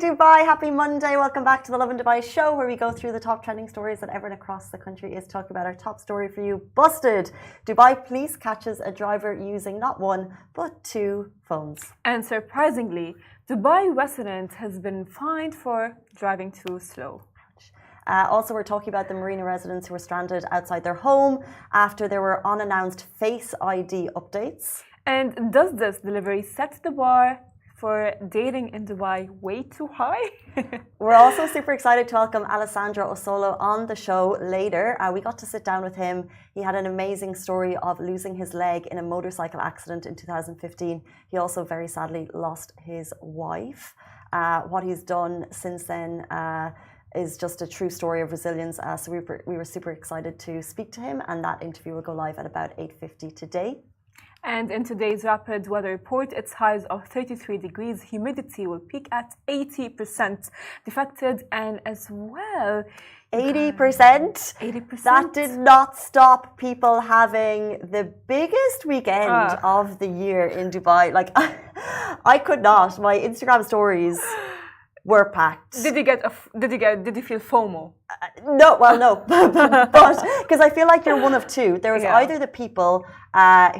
Dubai, happy Monday. Welcome back to the Lovin Dubai show where we go through the top trending stories that everyone across the country is talking about. Our top story for you, busted. Dubai police catches a driver using not one, but two phones. And surprisingly, Dubai resident has been fined for driving too slow. Also, we're talking about the Marina residents who were stranded outside their home after there were unannounced Face ID updates. And does this delivery set the bar for dating in Dubai way too high? We're also super excited to welcome Alessandro Ossola on the show later. We got to sit down with him. He had an amazing story of losing his leg in a motorcycle accident in 2015. He also very sadly lost his wife. What he's done since then is just a true story of resilience. So we were super excited to speak to him, and that interview will go live at about 8:50 today. And in today's rapid weather report, its highs of 33 degrees, humidity will peak at 80%, defected, and as well 80%? 80%. That did not stop people having the biggest weekend of the year in Dubai. Like, I could not. My Instagram stories were packed. Did you feel FOMO? No, well, no, but because I feel like you're one of two. There was either the people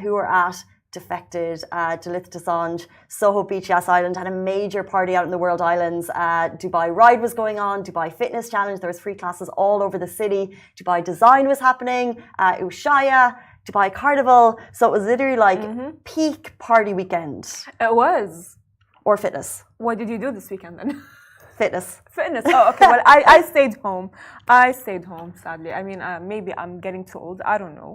who were at Defected, Dalith Desange, Soho Beach, Yas Island, had a major party out in the World Islands. Dubai Ride was going on, Dubai Fitness Challenge. There was free classes all over the city. Dubai Design was happening, Ushaya, Dubai Carnival. So it was literally like peak party weekend. It was. Or fitness. What did you do this weekend then? Fitness. Oh, okay. Well, I stayed home. Sadly. I mean, maybe I'm getting too old. I don't know.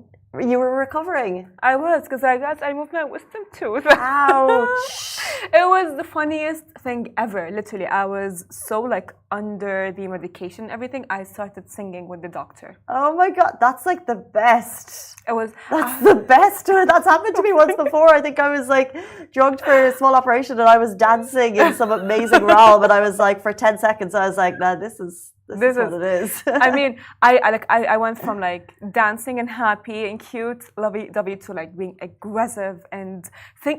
You were recovering. I was, because I moved my wisdom tooth. Ouch. It was the funniest thing ever. Literally, I was so like under the medication and everything. I started singing with the doctor. Oh my God, that's like the best. It was. That's the best. That's happened to me once before. I think I was like drugged for a small operation and I was dancing in some amazing realm. And I was like, for 10 seconds, I was like, nah, this is what it is. I mean, I went from like dancing and happy and cute, lovey-dovey to like being aggressive and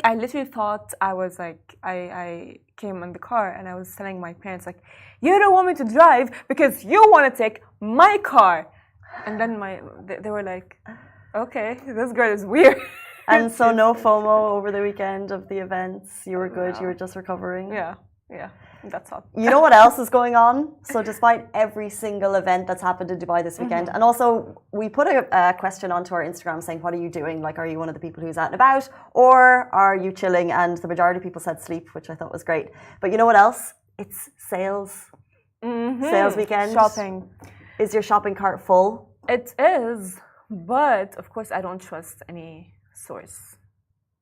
I literally thought I was like, I came in the car and I was telling my parents like, you don't want me to drive because you want to take my car. And then they were like, okay, this girl is weird. And so no FOMO over the weekend of the events. You were good. You were just recovering. Yeah. That's all. You know what else is going on? So despite every single event that's happened in Dubai this weekend, and also we put a question onto our Instagram saying, what are you doing? Like, are you one of the people who's out and about or are you chilling? And the majority of people said sleep, which I thought was great. But you know what else? It's sales. Sales weekend. Shopping. Is your shopping cart full? It is, but of course I don't trust any source.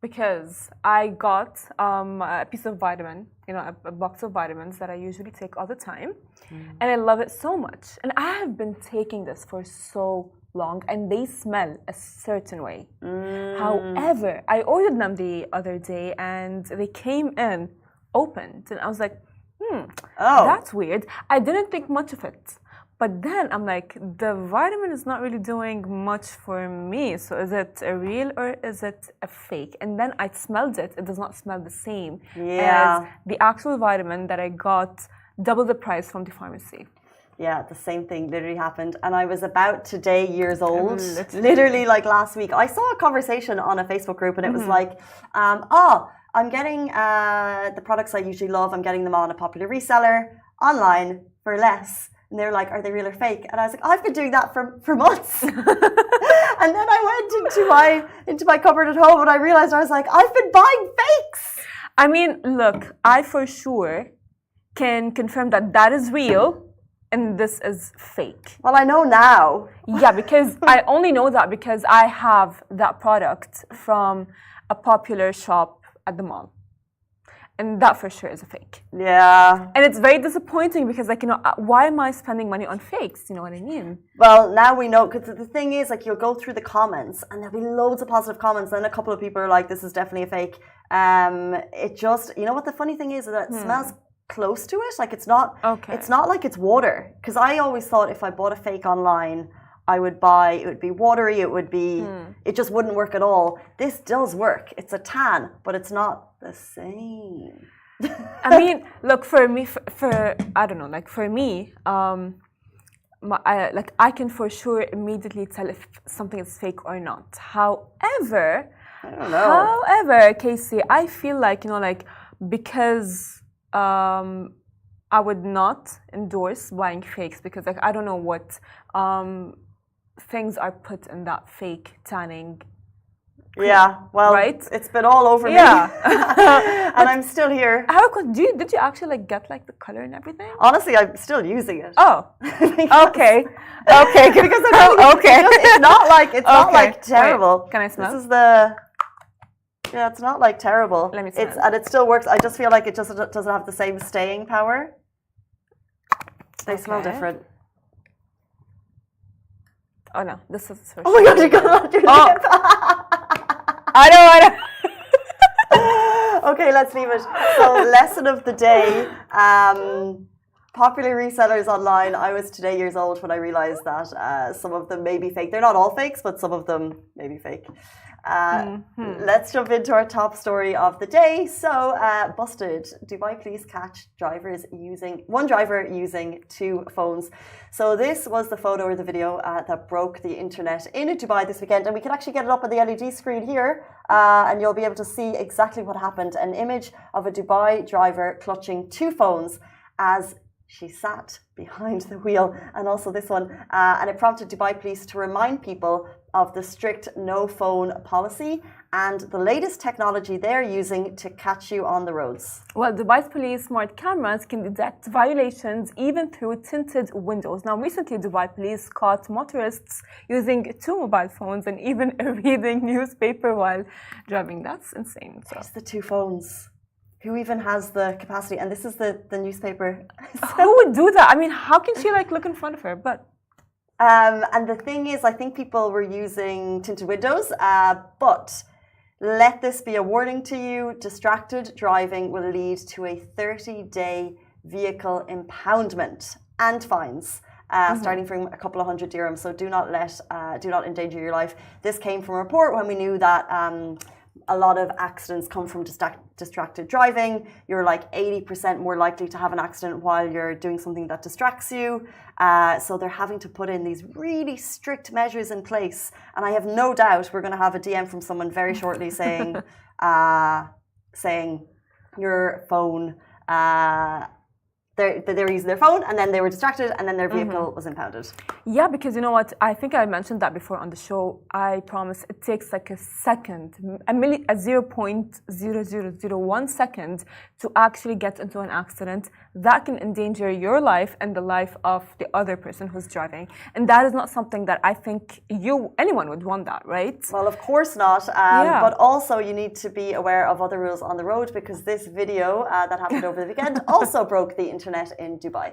Because I got a piece of vitamin, a box of vitamins that I usually take all the time. And I love it so much. And I have been taking this for so long and they smell a certain way. However, I ordered them the other day and they came in opened. And I was like, that's weird. I didn't think much of it. But then I'm like, the vitamin is not really doing much for me. So is it a real or is it a fake? And then I smelled it. It does not smell the same as the actual vitamin that I got double the price from the pharmacy. Yeah, the same thing literally happened. And I was about today years old, literally like last week. I saw a conversation on a Facebook group and it was like, I'm getting the products I usually love. I'm getting them on a popular reseller online for less. And they were like, are they real or fake? And I was like, I've been doing that for months. And then I went into my cupboard at home and I realized I was like, I've been buying fakes. I mean, look, I for sure can confirm that is real and this is fake. Well, I know now. Yeah, because I only know that because I have that product from a popular shop at the mall. And that for sure is a fake. Yeah. And it's very disappointing because, like, why am I spending money on fakes? You know what I mean? Well, now we know, because the thing is, like, you'll go through the comments and there'll be loads of positive comments. And a couple of people are like, this is definitely a fake. It just, you know what the funny thing is that it smells close to it. Like, it's not like it's water. Because I always thought if I bought a fake online, it would be watery, it just wouldn't work at all. This does work. It's a tan, but it's not the same. I mean, look, for me, for I don't know, like for me, I can for sure immediately tell if something is fake or not. However, I don't know. Casey, I feel like, like because I would not endorse buying fakes because like I don't know what things are put in that fake tanning. Yeah, well, right? It's been all over me. Yeah. And I'm still here. Did you actually like get like the color and everything? Honestly, I'm still using it. Oh, okay. Because it's not like terrible. Wait, can I smell? This is it's not like terrible. Let me smell. And it still works. I just feel like it just doesn't have the same staying power. They smell different. Oh no, this is for Oh my god, you got your lip. I know. Okay, let's leave it. So, lesson of the day. Popular resellers online. I was today years old when I realized that some of them may be fake. They're not all fakes, but some of them may be fake. Let's jump into our top story of the day. So, busted. Dubai police catch one driver using two phones. So this was the photo or the video that broke the internet in Dubai this weekend, and we can actually get it up on the LED screen here, and you'll be able to see exactly what happened. An image of a Dubai driver clutching two phones as she sat behind the wheel, and also this one, and it prompted Dubai police to remind people of the strict no phone policy and the latest technology they're using to catch you on the roads. Well, Dubai's police smart cameras can detect violations even through tinted windows. Now, recently, Dubai police caught motorists using two mobile phones and even reading newspaper while driving. That's insane. So. It's the two phones. Who even has the capacity? And this is the newspaper. Who would do that? I mean, how can she like look in front of her? But and the thing is, I think people were using tinted windows, but let this be a warning to you. Distracted driving will lead to a 30-day vehicle impoundment and fines, starting from a couple of hundred dirhams. So do not endanger your life. This came from a report when we knew that a lot of accidents come from distracted driving. You're like 80% more likely to have an accident while you're doing something that distracts you. So they're having to put in these really strict measures in place. And I have no doubt we're going to have a DM from someone very shortly saying, your phone, they were using their phone and then they were distracted and then their vehicle was impounded. Yeah, because you know what? I think I mentioned that before on the show. I promise it takes like a second, a 0.0001 second to actually get into an accident that can endanger your life and the life of the other person who's driving. And that is not something that I think anyone would want that, right? Well, of course not. But also you need to be aware of other rules on the road because this video that happened over the weekend also broke the internet in Dubai.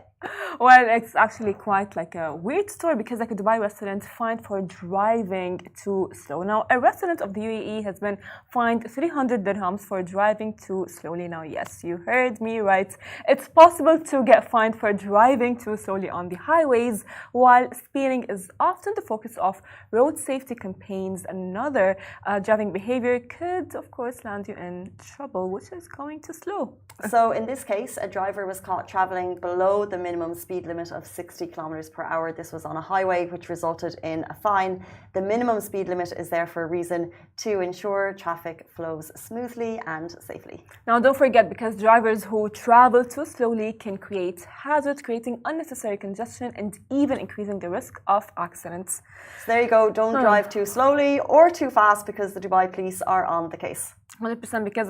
Well, it's actually quite like a weird story because like a Dubai resident fined for driving too slow. Now, a resident of the UAE has been fined 300 dirhams for driving too slowly. Now, yes, you heard me right. It's possible to get fined for driving too slowly on the highways, while speeding is often the focus of road safety campaigns. Another driving behavior could, of course, land you in trouble, which is going too slow. So in this case, a driver was caught traveling below the minimum speed limit of 60 kilometers per hour. This was on a highway, which resulted in a fine. The minimum speed limit is there for a reason: to ensure traffic flows smoothly and safely. Now, don't forget, because drivers who travel too slowly can create hazards, creating unnecessary congestion and even increasing the risk of accidents. So there you go. Don't drive too slowly or too fast because the Dubai police are on the case. 100%, because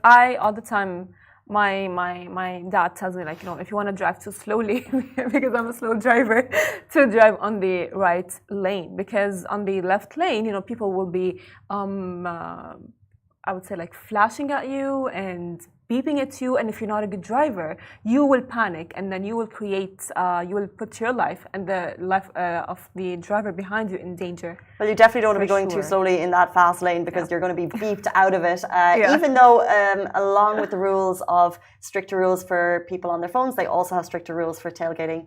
I all the time, my dad tells me, if you want to drive too slowly, because I'm a slow driver, to drive on the right lane, because on the left lane, people will be I would say flashing at you and beeping at you, and if you're not a good driver, you will panic, and then you will put your life and the life of the driver behind you in danger. Well, you definitely don't want to be going too slowly in that fast lane because you're going to be beeped out of it. Even though, along with the stricter rules for people on their phones, they also have stricter rules for tailgating.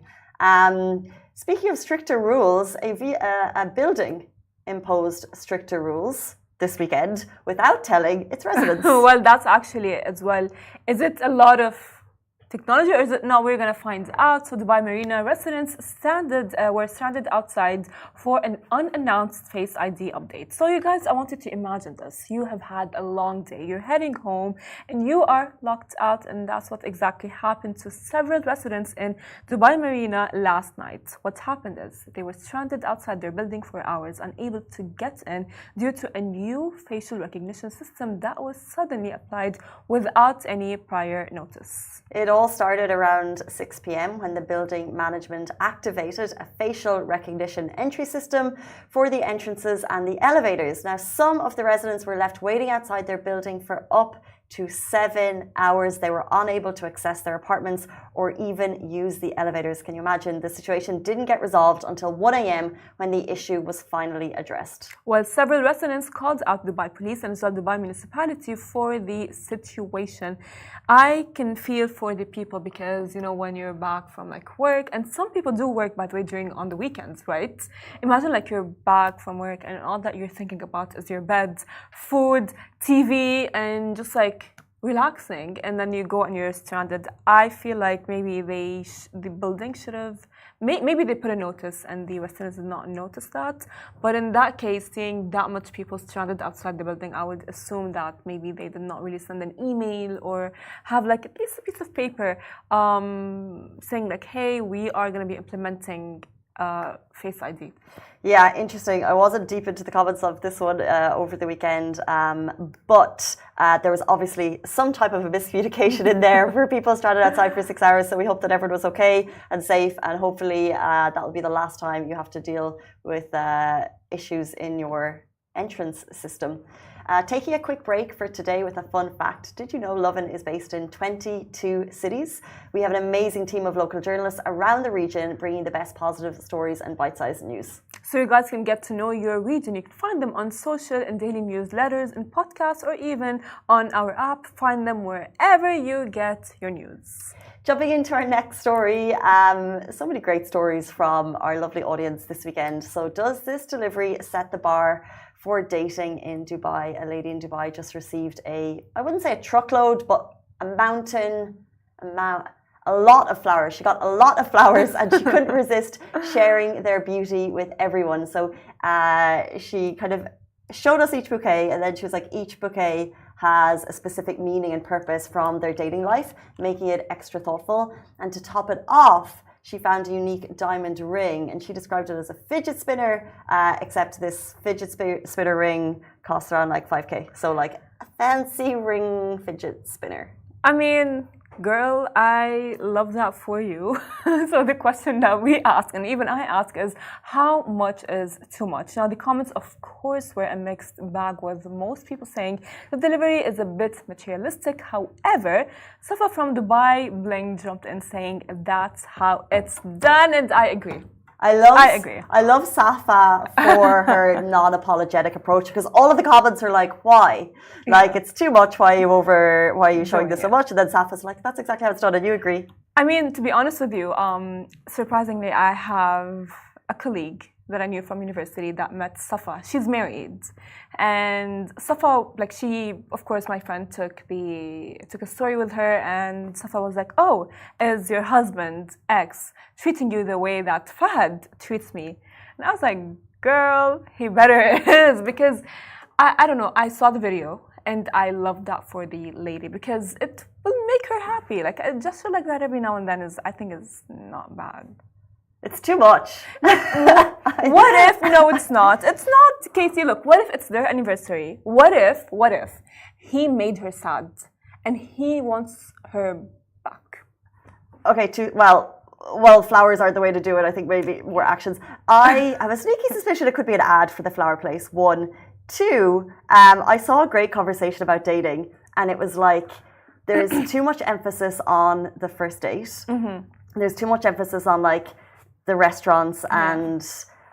Speaking of stricter rules, a building imposed stricter rules this weekend without telling its residents. Well, that's actually it as well. Is it a lot of technology, or is it not? We're going to find out. So Dubai Marina residents were stranded outside for an unannounced Face ID update. So you guys, I want you to imagine this. You have had a long day. You're heading home and you are locked out, and that's what exactly happened to several residents in Dubai Marina last night. What happened is they were stranded outside their building for hours, unable to get in due to a new facial recognition system that was suddenly applied without any prior notice. It all started around 6 p.m. when the building management activated a facial recognition entry system for the entrances and the elevators. Now, some of the residents were left waiting outside their building for up to 7 hours. They were unable to access their apartments or even use the elevators. Can you imagine? The situation didn't get resolved until 1 a.m. when the issue was finally addressed. Well, several residents called out Dubai police and as well Dubai municipality for the situation. I can feel for the people because, you know, when you're back from like work, and some people do work, by the way, on the weekends, right? Imagine like you're back from work and all that you're thinking about is your bed, food, TV, and just like relaxing, and then you go and you're stranded. I feel like maybe the building should have, maybe they put a notice and the residents did not notice that. But in that case, seeing that much people stranded outside the building, I would assume that maybe they did not really send an email or have like at least a piece of paper saying like, hey, we are going to be implementing Face ID. Yeah, interesting. I wasn't deep into the comments of this one over the weekend, but there was obviously some type of a miscommunication in there where people stranded outside for 6 hours. So we hope that everyone was okay and safe, and hopefully that will be the last time you have to deal with issues in your entrance system. Taking a quick break for today with a fun fact. Did you know Lovin is based in 22 cities? We have an amazing team of local journalists around the region bringing the best positive stories and bite-sized news. So you guys can get to know your region. You can find them on social and daily newsletters and podcasts, or even on our app. Find them wherever you get your news. Jumping into our next story, so many great stories from our lovely audience this weekend. So does this delivery set the bar for dating in Dubai? A lady in Dubai just received I wouldn't say a truckload, but a lot of flowers. She got a lot of flowers and she couldn't resist sharing their beauty with everyone. So she kind of showed us each bouquet, and then she was like, each bouquet has a specific meaning and purpose from their dating life, making it extra thoughtful. And to top it off, she found a unique diamond ring, and she described it as a fidget spinner, except this fidget spinner ring costs around like 5K. So like a fancy ring fidget spinner. I mean, girl, I love that for you. So the question that we ask, and even I ask, is how much is too much? Now, the comments, of course, were a mixed bag, with most people saying the delivery is a bit materialistic. However, Safa from Dubai Bling jumped in saying that's how it's done, and I agree. I agree. I love Safa for her non-apologetic approach, because all of the comments are like, why? Like, it's too much. Why are you showing this so much? And then Safa's like, that's exactly how it's done. And you agree? I mean, to be honest with you, surprisingly, I have a colleague that I knew from university that met Safa. She's married. And Safa, like of course, my friend took a story with her, and Safa was like, oh, is your husband, ex, treating you the way that Fahad treats me? And I was like, girl, he better is, because I don't know, I saw the video and I love that for the lady, because it will make her happy. Like, a gesture like that every now and then I think is not bad. It's too much. What if? No, it's not. It's not, Casey. Look, what if it's their anniversary? What if he made her sad and he wants her back? Okay, well, flowers aren't the way to do it. I think maybe more actions. I have a sneaky suspicion it could be an ad for the flower place. 1, 2, I saw a great conversation about dating, and it was like, there's too much emphasis on the first date. Mm-hmm. There's too much emphasis on like the restaurants and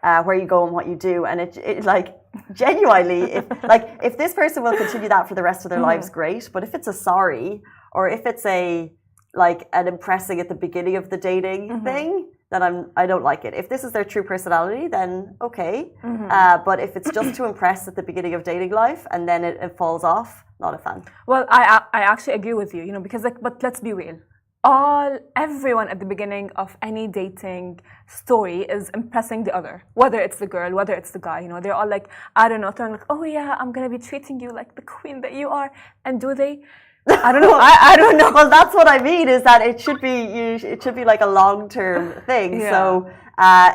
where you go and what you do, and it like genuinely, if this person will continue that for the rest of their lives, great. But if it's a sorry, or if it's an impressing at the beginning of the dating thing, then I don't like it. If this is their true personality, then okay. But if it's just to impress at the beginning of dating life and then it falls off, not a fan. Well, I actually agree with you, because but let's be real. Everyone at the beginning of any dating story is impressing the other, whether it's the girl, whether it's the guy. They're all like, I don't know, they're like, oh yeah, I'm gonna be treating you like the queen that you are, and do they? I don't know. I don't know. Well, that's what I mean. Is that it should be like a long-term thing. Yeah. So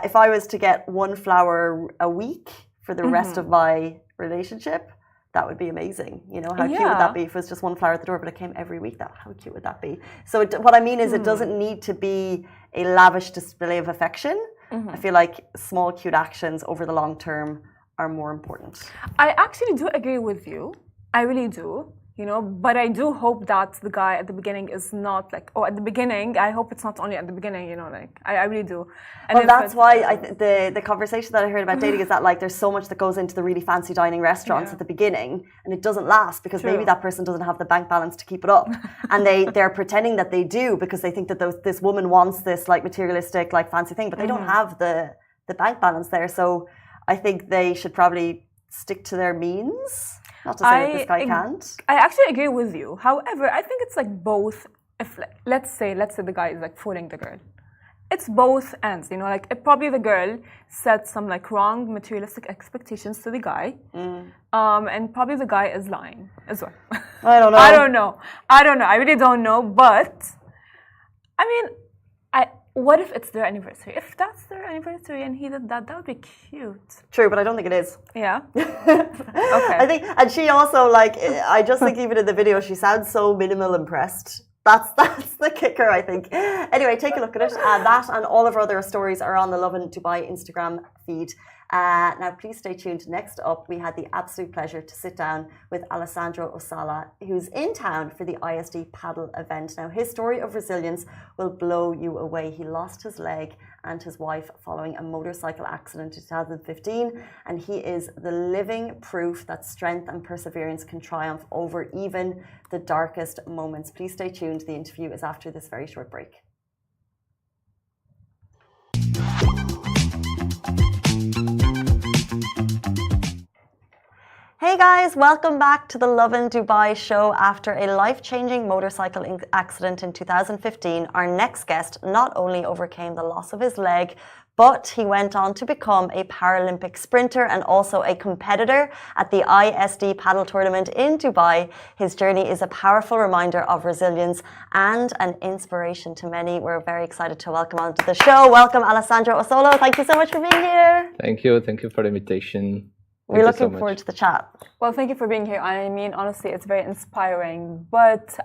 if I was to get one flower a week for the rest of my relationship, that would be amazing. How cute would that be if it was just one flower at the door, but it came every week? How cute would that be? So what I mean is it doesn't need to be a lavish display of affection. I feel like small, cute actions over the long term are more important. I actually do agree with you. I really do. But I do hope that the guy at the beginning is not like, at the beginning, I hope it's not only at the beginning, I really do. And well, that's why the conversation that I heard about dating is that like there's so much that goes into the really fancy dining restaurants at the beginning and it doesn't last because maybe that person doesn't have the bank balance to keep it up. And they're pretending that they do because they think that this woman wants this like materialistic, like fancy thing, but they don't have the bank balance there. So I think they should probably stick to their means. Not to say that this guy can't. I actually agree with you. However, I think it's like both. If let's say the guy is like fooling the girl, it's both ends. Probably the girl set some like wrong materialistic expectations to the guy, and probably the guy is lying as well. I don't know. I don't know. I really don't know. But I mean, what if it's their anniversary? If that's their anniversary and he did that would be cute. True, but I don't think it is. Yeah. Okay. I think, and she also I just think even in the video she sounds so minimal impressed. That's the kicker, I think. Anyway, take a look at it. That and all of our other stories are on the Lovin Dubai Instagram feed. Now, please stay tuned. Next up, we had the absolute pleasure to sit down with Alessandro Ossola, who's in town for the ISD paddle event. Now, his story of resilience will blow you away. He lost his leg and his wife following a motorcycle accident in 2015, and he is the living proof that strength and perseverance can triumph over even the darkest moments. Please stay tuned. The interview is after this very short break. Hey guys, welcome back to the Lovin Dubai show. After a life-changing motorcycle accident in 2015, our next guest not only overcame the loss of his leg, but he went on to become a Paralympic sprinter and also a competitor at the ISD paddle tournament in Dubai. His journey is a powerful reminder of resilience and an inspiration to many. We're very excited to welcome onto the show. Welcome, Alessandro Ossola. Thank you so much for being here. Thank you. Thank you for the invitation. We're looking forward to the chat. Well, thank you for being here. I mean, honestly, it's very inspiring. But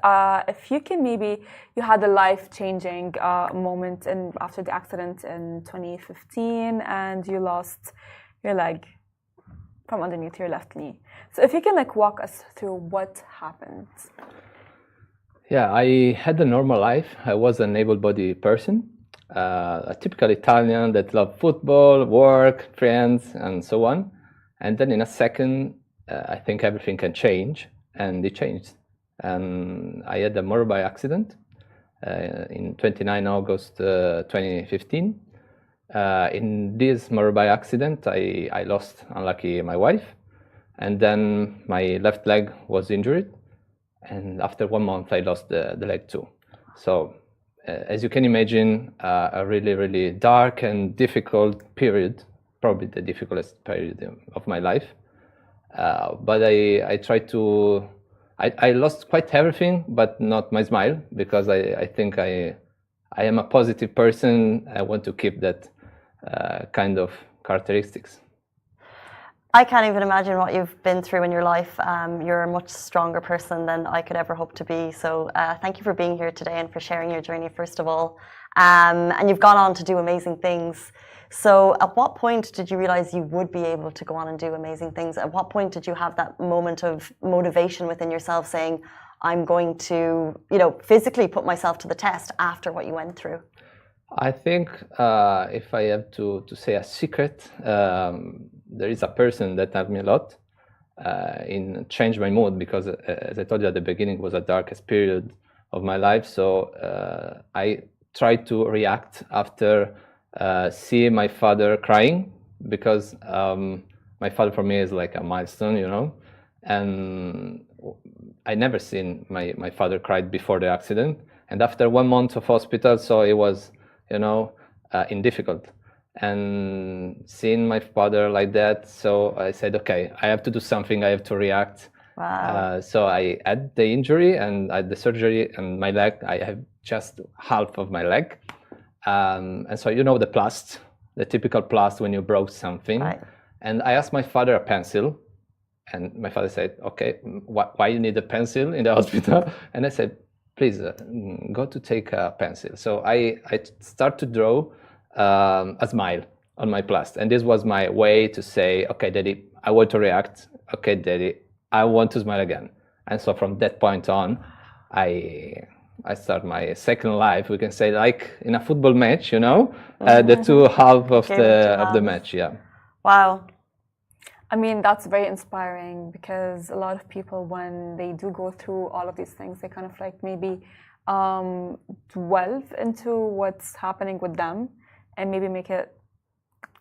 if you can you had a life-changing moment after the accident in 2015 and you lost your leg from underneath your left knee. So if you can walk us through what happened. Yeah, I had a normal life. I was an able-bodied person, a typical Italian that loved football, work, friends, and so on. And then in a second, I think everything can change, and it changed. And I had a motorbike accident in 29 August 2015. In this motorbike accident, I lost, unlucky, my wife, and then my left leg was injured. And after 1 month, I lost the leg too. So, as you can imagine, a really, really dark and difficult period. Probably the difficult period of my life, but I tried to. I lost quite everything, but not my smile, because I think I am a positive person. I want to keep that kind of characteristics. I can't even imagine what you've been through in your life. You're a much stronger person than I could ever hope to be. So thank you for being here today and for sharing your journey, first of all. And you've gone on to do amazing things. So at what point did you realize you would be able to go on and do amazing things? At what point did you have that moment of motivation within yourself saying, I'm going to, physically put myself to the test after what you went through? I think if I have to say a secret, there is a person that helped me a lot in change my mood, because as I told you at the beginning, it was the darkest period of my life. So I tried to react after see my father crying, because my father for me is like a milestone, and I never seen my father cried before the accident, and after 1 month of hospital, so it was in difficult, and seeing my father like that, so I said, okay, I have to do something, I have to react. Wow. So I had the injury and I had the surgery, and my leg, I have just half of my leg, and so the plast, the typical plast when you broke something. Right. And I asked my father a pencil, and my father said, okay, why you need a pencil in the hospital? And I said, please go to take a pencil. So I start to draw a smile on my plast, and this was my way to say, okay, Daddy, I want to react. Okay, Daddy, I want to smile again. And so from that point on, I start my second life, we can say, like in a football match, the two halves of the match. Yeah. Wow. I mean, that's very inspiring, because a lot of people, when they do go through all of these things, they kind of like maybe delve into what's happening with them, and maybe make it,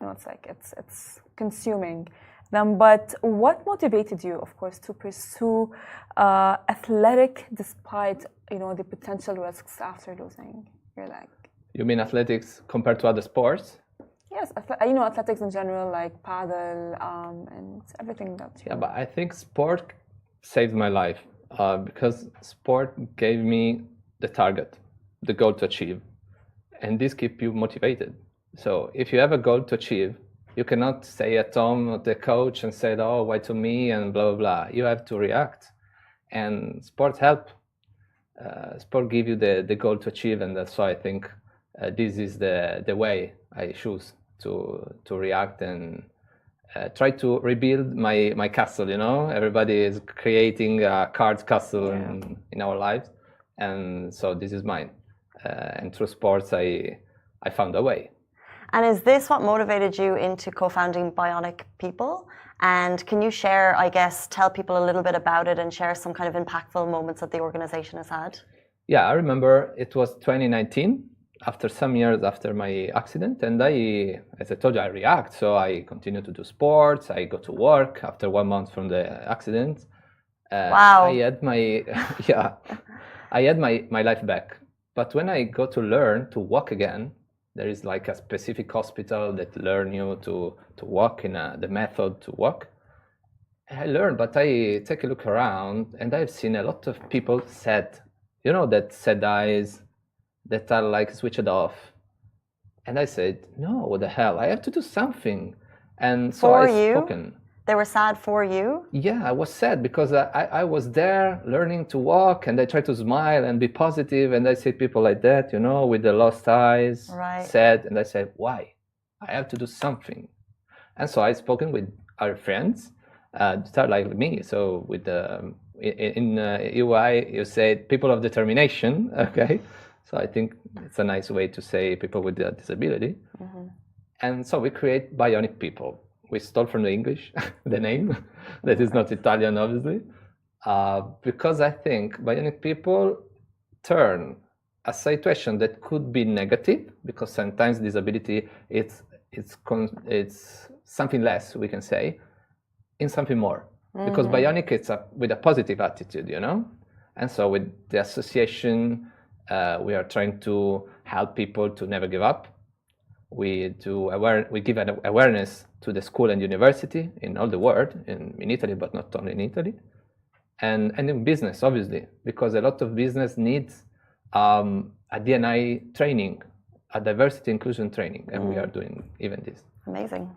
it's like it's consuming them. But what motivated you, of course, to pursue athletic despite the potential risks after losing your leg? You mean athletics compared to other sports? Yes, athletics in general, like paddle, and everything that. Yeah, but I think sport saved my life, because sport gave me the target, the goal to achieve, and this keeps you motivated. So if you have a goal to achieve, you cannot stay at home with the coach and say, oh, why to me, and blah, blah, blah. You have to react, and sport help. Sport give you the goal to achieve, and that's why I think this is the way I choose to react and try to rebuild my castle. Everybody is creating a card castle in our lives, and so this is mine. And through sports, I found a way. And is this what motivated you into co-founding Bionic People? And can you share, I guess, tell people a little bit about it and share some kind of impactful moments that the organization has had? Yeah, I remember it was 2019, after some years after my accident, and as I told you, I react. So I continue to do sports. I go to work after 1 month from the accident. Wow. I had my I had my life back. But when I go to learn to walk again, there is like a specific hospital that learn you to walk in the method to walk. I learned, but I take a look around, and I've seen a lot of people sad, that sad eyes, that are like switched off. And I said, no, what the hell? I have to do something. And so for I you? spoken. They were sad for you? Yeah, I was sad because I was there learning to walk, and I tried to smile and be positive, and I see people like that, with the lost eyes, right. sad, and I said, why? I have to do something. And so I spoken with our friends, start like me. So with in UI, you said people of determination, okay? So I think it's a nice way to say people with a disability. Mm-hmm. And so we create Bionic People. We stole from the English, the name, that is not Italian, obviously, because I think Bionic People turn a situation that could be negative, because sometimes disability it's something less, we can say, in something more. Mm-hmm. Because Bionic it's with a positive attitude, And so with the association, we are trying to help people to never give up. We give an awareness to the school and university in all the world, in Italy, but not only in Italy, and in business, obviously, because a lot of business needs a D&I training, a diversity inclusion training, and we are doing even this. Amazing.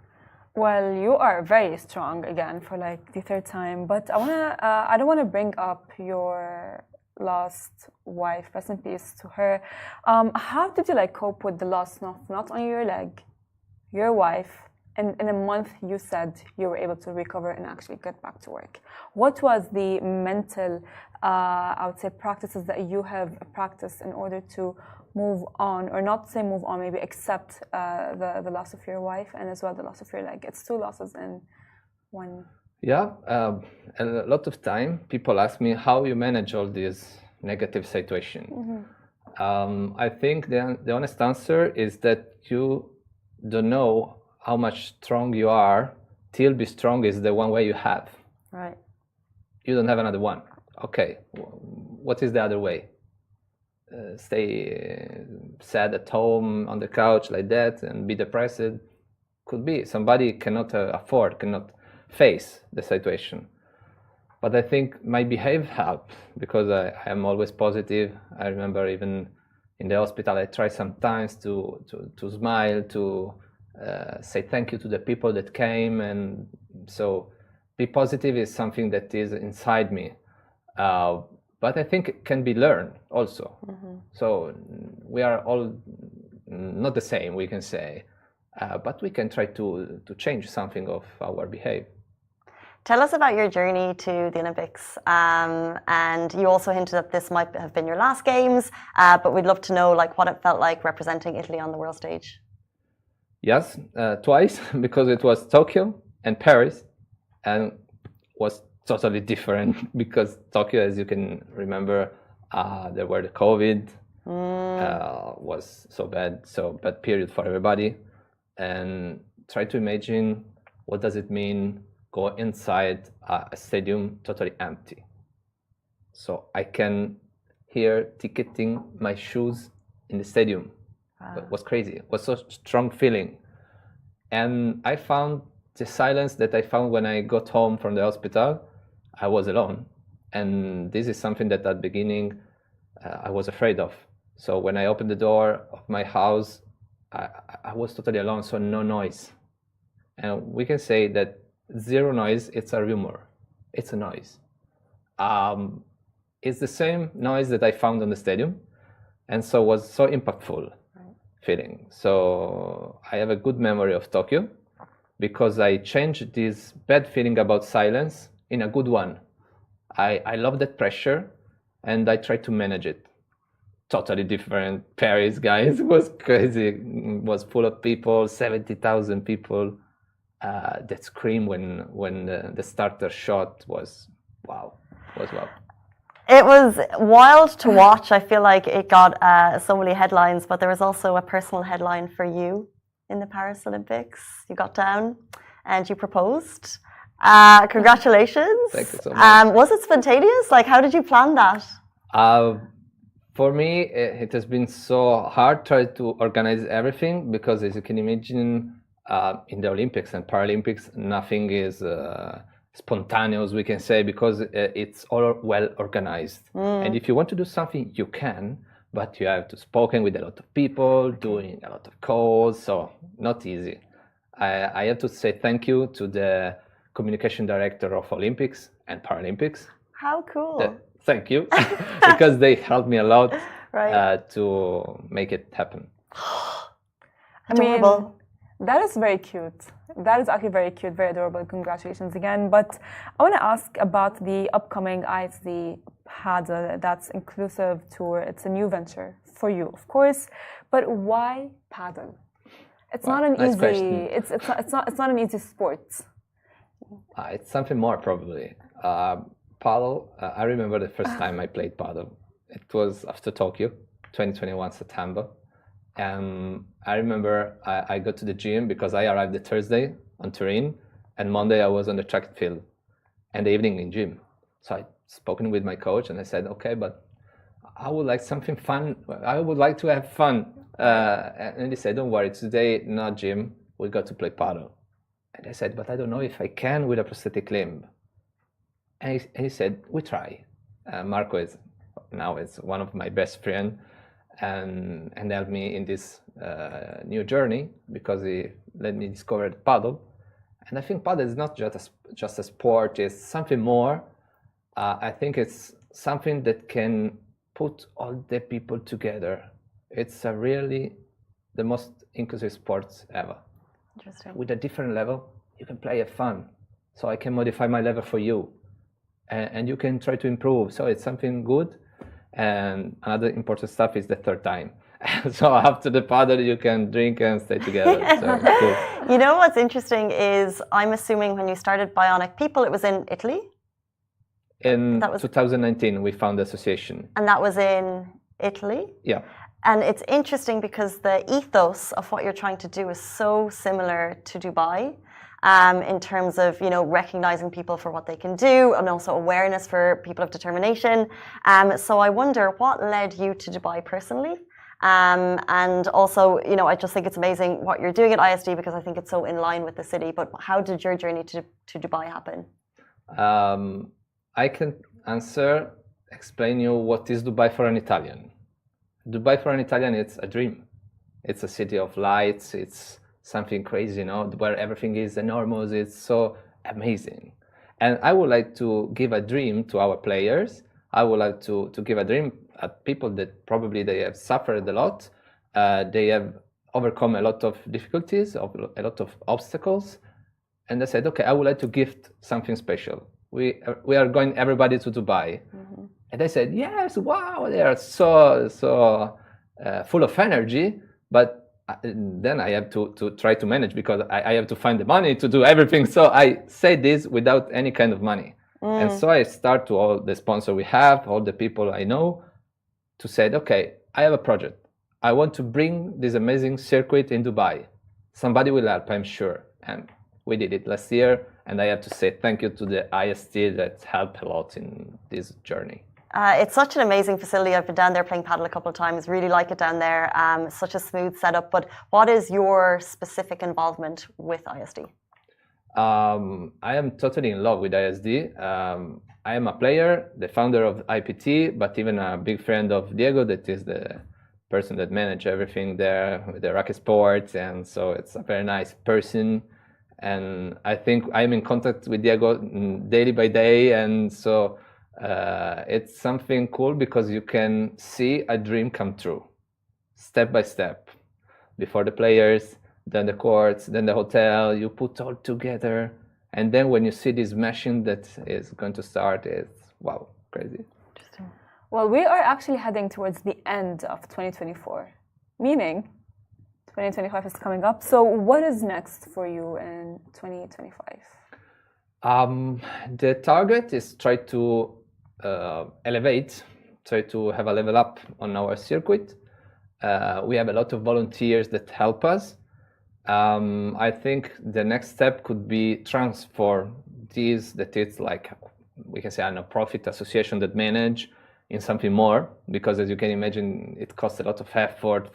Well, you are very strong again for like the third time, but I don't want to bring up your lost wife, rest in peace to her. How did you cope with the loss of not only your leg, your wife, and in a month you said you were able to recover and actually get back to work? What was the mental, I would say, practices that you have practiced in order to move on, or not say move on, maybe accept the loss of your wife and as well the loss of your leg? It's two losses in one. Yeah, and a lot of time people ask me how you manage all this negative situation. Mm-hmm. I think the honest answer is that you don't know how much strong you are till be strong is the one way you have. Right. You don't have another one. Okay, what is the other way? Stay sad at home on the couch like that and be depressed? Could be. Somebody cannot cannot face the situation. But I think my behavior helped because I am always positive. I remember even in the hospital, I try sometimes to smile, to say thank you to the people that came. And so be positive is something that is inside me. But I think it can be learned also. Mm-hmm. So we are all not the same, we can say, but we can try to change something of our behavior. Tell us about your journey to the Olympics. And you also hinted that this might have been your last games, but we'd love to know like what it felt like representing Italy on the world stage. Yes, twice, because it was Tokyo and Paris, and was totally different because Tokyo, as you can remember, there were the COVID, was so bad period for everybody. And try to imagine what does it mean go inside a stadium totally empty. So I can hear ticketing my shoes in the stadium. Wow. It was crazy. It was so strong feeling. And I found the silence that I found when I got home from the hospital. I was alone. And this is something that at the beginning I was afraid of. So when I opened the door of my house, I was totally alone, so no noise. And we can say that zero noise, it's a rumor. It's a noise. It's the same noise that I found on the stadium. And so it was so impactful feeling. So I have a good memory of Tokyo because I changed this bad feeling about silence in a good one. I love that pressure and I try to manage it. Totally different. Paris, guys, was crazy. It was full of people, 70,000 people that screamed when the starter shot was wow. It was wild to watch. I feel like it got so many headlines, but there was also a personal headline for you in the Paris Olympics. You got down and you proposed. Congratulations. Thank you so much. Was it spontaneous? Like, how did you plan that? For me, it has been so hard trying to organize everything because, as you can imagine, in the Olympics and Paralympics, nothing is spontaneous, we can say, because it's all well organized. And if you want to do something, you can, but you have to spoken with a lot of people, doing a lot of calls, so not easy. I have to say thank you to the communication director of Olympics and Paralympics. How cool. Thank you, because they helped me a lot to make it happen. Adorable. I mean, that is very cute. That is actually very cute, very adorable. Congratulations again. But I want to ask about the upcoming ISD paddle, that's inclusive tour. It's a new venture for you, of course. But why paddle? It's not an easy. Question. It's not an easy sport. It's something more probably. Paddle, I remember the first time I played paddle. It was after Tokyo, 2021 September. And I remember I got to the gym because I arrived the Thursday on Turin, and Monday I was on the track field, and the evening in gym. So I spoken with my coach and I said, okay, but I would like something fun. I would like to have fun. And he said, don't worry, today not gym, we got to play paddle. And I said, but I don't know if I can with a prosthetic limb. And he said, we try. Marco is one of my best friends and helped me in this new journey because he let me discover the paddle. And I think paddle is not just a sport, it's something more. I think it's something that can put all the people together. It's really the most inclusive sport ever. Interesting. With a different level, you can play a fun. So I can modify my level for you. And you can try to improve. So it's something good. And another important stuff is the third time. So after the paddle, you can drink and stay together. So it's cool. You know what's interesting is I'm assuming when you started Bionic People, it was in Italy? In 2019, we found the association. And that was in Italy? Yeah. And it's interesting because the ethos of what you're trying to do is so similar to Dubai. In terms of, you know, recognizing people for what they can do and also awareness for people of determination. So I wonder what led you to Dubai personally? And also, you know, I just think it's amazing what you're doing at ISD because I think it's so in line with the city. But how did your journey to Dubai happen? I can explain you what is Dubai for an Italian. Dubai for an Italian, it's a dream. It's a city of lights. It's something crazy, you know, where everything is enormous. It's so amazing. And I would like to give a dream to our players. I would like to give a dream at people that probably they have suffered a lot. They have overcome a lot of difficulties, a lot of obstacles. And I said, okay, I would like to gift something special. We are going everybody to Dubai. Mm-hmm. And they said, yes, wow, they are so full of energy. But then I have to try to manage because I have to find the money to do everything. So I say this without any kind of money. And so I start to all the sponsors we have, all the people I know, to say, okay, I have a project. I want to bring this amazing circuit in Dubai. Somebody will help, I'm sure. And we did it last year. And I have to say thank you to the IST that helped a lot in this journey. It's such an amazing facility. I've been down there playing paddle a couple of times. Really like it down there. Such a smooth setup. But what is your specific involvement with ISD? I am totally in love with ISD. I am a player, the founder of IPT, but even a big friend of Diego, that is the person that manages everything there with the racket sports. And so it's a very nice person. And I think I'm in contact with Diego daily by day. And so it's something cool because you can see a dream come true step by step. Before the players, then the courts, then the hotel, you put all together. And then when you see this machine that is going to start, it's wow, crazy. Interesting. Well, we are actually heading towards the end of 2024, meaning 2025 is coming up. So what is next for you in 2025? The target is try to elevate, try to have a level up on our circuit. We have a lot of volunteers that help us. I think the next step could be transform this, that it's like, we can say, a non-profit association that manage in something more, because as you can imagine, it costs a lot of effort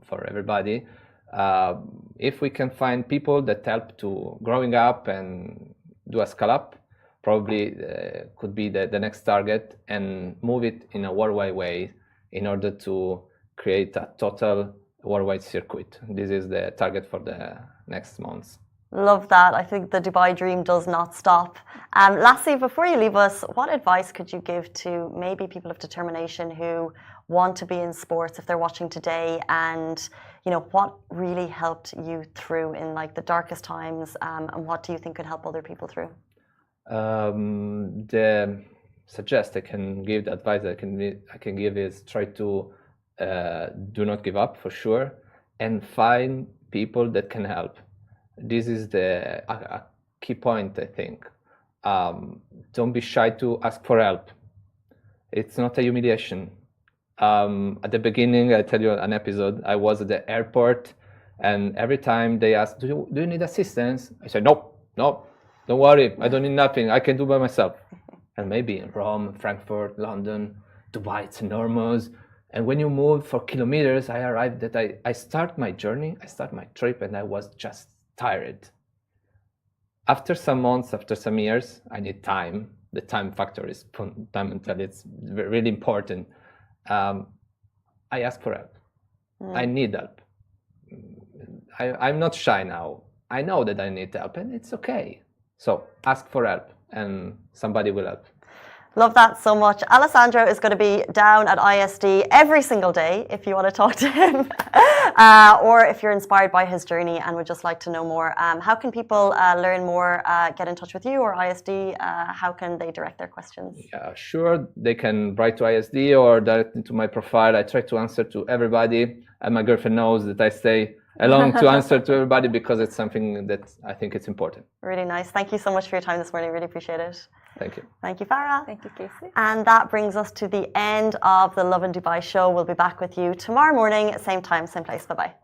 for everybody. If we can find people that help to growing up and do a scale up, probably could be the next target, and move it in a worldwide way in order to create a total worldwide circuit. This is the target for the next months. Love that. I think the Dubai dream does not stop. Lastly, before you leave us, what advice could you give to maybe people of determination who want to be in sports if they're watching today, and you know, what really helped you through in like the darkest times, and what do you think could help other people through? The suggest I can give, the advice I can give is try to do not give up for sure, and find people that can help. This is a key point, I think. Don't be shy to ask for help. It's not a humiliation. At the beginning, I tell you an episode, I was at the airport, and every time they asked, do you need assistance? I said, no, don't worry, I don't need nothing, I can do by myself. And maybe in Rome, Frankfurt, London, Dubai, it's enormous. And when you move for kilometers, I arrived that I start my journey, I start my trip, and I was just tired. After some months, after some years, I need time. The time factor is fundamental, it's really important. I ask for help. I need help. I'm not shy now. I know that I need help, and it's okay. So ask for help, and somebody will help. Love that so much. Alessandro is going to be down at ISD every single day if you want to talk to him, or if you're inspired by his journey and would just like to know more. How can people learn more, get in touch with you or ISD? How can they direct their questions? Yeah, sure. They can write to ISD or directly to my profile. I try to answer to everybody, and my girlfriend knows that I stay along to answer to everybody because it's something that I think it's important. Really nice. Thank you so much for your time this morning. Really appreciate it. Thank you. Thank you, Farah. Thank you, Casey. And that brings us to the end of the Lovin Dubai show. We'll be back with you tomorrow morning, same time, same place. Bye-bye.